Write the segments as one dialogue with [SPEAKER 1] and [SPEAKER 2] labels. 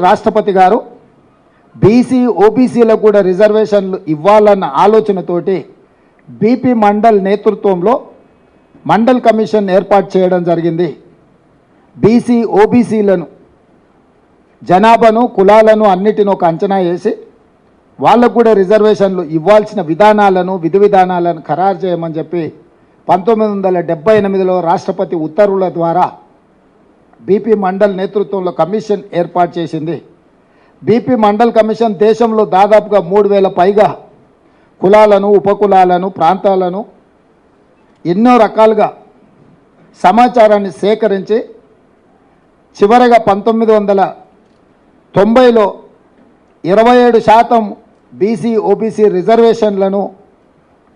[SPEAKER 1] రాష్ట్రపతి గారు బీసీ ఓబీసీలకు కూడా రిజర్వేషన్లు ఇవ్వాలన్న ఆలోచనతోటి బీపీ మండల్ నేతృత్వంలో మండల్ కమిషన్ ఏర్పాటు చేయడం జరిగింది. బీసీ ఓబీసీలను జనాభాను కులాలను అన్నిటిని ఒక అంచనా వేసి వాళ్ళకు కూడా రిజర్వేషన్లు ఇవ్వాల్సిన విధానాలను విధి విధానాలను ఖరారు చేయమని చెప్పి 1978లో రాష్ట్రపతి ఉత్తర్వుల ద్వారా బీపీ మండల్ నేతృత్వంలో కమిషన్ ఏర్పాటు చేసింది. బీపీ మండల్ కమిషన్ దేశంలో దాదాపుగా 3000 పైగా కులాలను ఉపకులాలను ప్రాంతాలను ఎన్నో రకాలుగా సమాచారాన్ని సేకరించి చివరగా 1990లో 27% బీసీ ఓబీసీ రిజర్వేషన్లను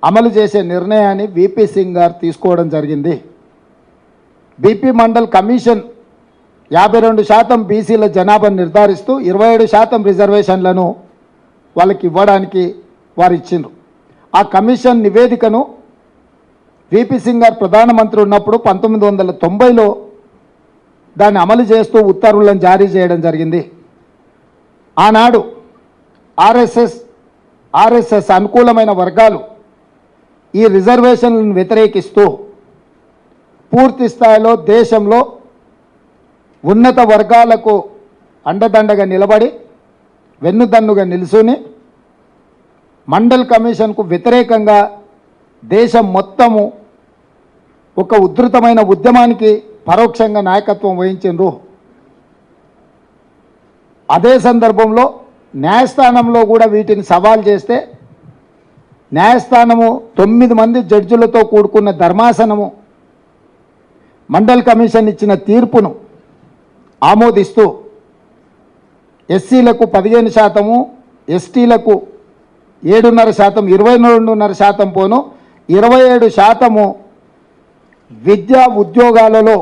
[SPEAKER 1] అమలు చేసే నిర్ణయాన్ని వీపీ సింగ్ గారు తీసుకోవడం జరిగింది. బీపీ మండల్ కమిషన్ 52% బీసీల జనాభాను నిర్ధారిస్తూ 27% రిజర్వేషన్లను వాళ్ళకి ఇవ్వడానికి వారు ఇచ్చిండ్రు. ఆ కమిషన్ నివేదికను వీపీ సింగ్ గారు ప్రధానమంత్రి ఉన్నప్పుడు 1990లో దాన్ని అమలు చేస్తూ ఉత్తర్వులను జారీ చేయడం జరిగింది. ఆనాడు ఆర్ఎస్ఎస్ అనుకూలమైన వర్గాలు ఈ రిజర్వేషన్లను వ్యతిరేకిస్తూ పూర్తి స్థాయిలో దేశంలో ఉన్నత వర్గాలకు అండదండగా నిలబడి వెన్నుదన్నుగా నిలుచుని మండల్ కమిషన్కు వ్యతిరేకంగా దేశం మొత్తము ఒక ఉధృతమైన ఉద్యమానికి పరోక్షంగా నాయకత్వం వహించిండ్రు. అదే సందర్భంలో న్యాయస్థానంలో కూడా వీటిని సవాల్ చేస్తే న్యాయస్థానము 9 మంది జడ్జిలతో కూడుకున్న ధర్మాసనము మండల్ కమిషన్ ఇచ్చిన తీర్పును ఆమోదిస్తూ ఎస్సీలకు 15%, ఎస్టీలకు 7.5%, 22.5% పోను 27% విద్యా ఉద్యోగాలలో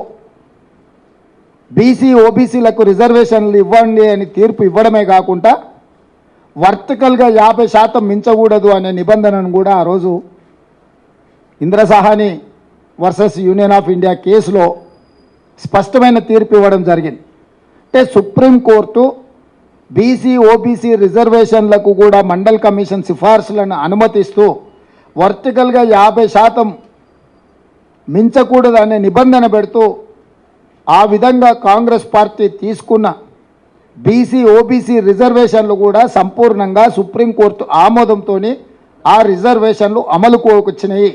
[SPEAKER 1] బీసీ ఓబీసీలకు రిజర్వేషన్లు ఇవ్వండి అని తీర్పు ఇవ్వడమే కాకుండా వర్టికల్గా 50% మించకూడదు అనే నిబంధనను కూడా ఆ రోజు ఇంద్రసాహాని వర్సెస్ యూనియన్ ఆఫ్ ఇండియా కేసులో స్పష్టమైన తీర్పు ఇవ్వడం జరిగింది. అంటే సుప్రీంకోర్టు బీసీ ఓబీసీ రిజర్వేషన్లకు కూడా మండల్ కమిషన్ సిఫార్సులను అనుమతిస్తూ వర్టికల్గా 50% మించకూడదు అనే నిబంధన పెడుతూ ఆ విధంగా కాంగ్రెస్ పార్టీ తీసుకున్న బీసీ ఓబీసీ రిజర్వేషన్లు కూడా సంపూర్ణంగా సుప్రీంకోర్టు ఆమోదంతో ఆ రిజర్వేషన్లు అమలుకు వచ్చినాయి.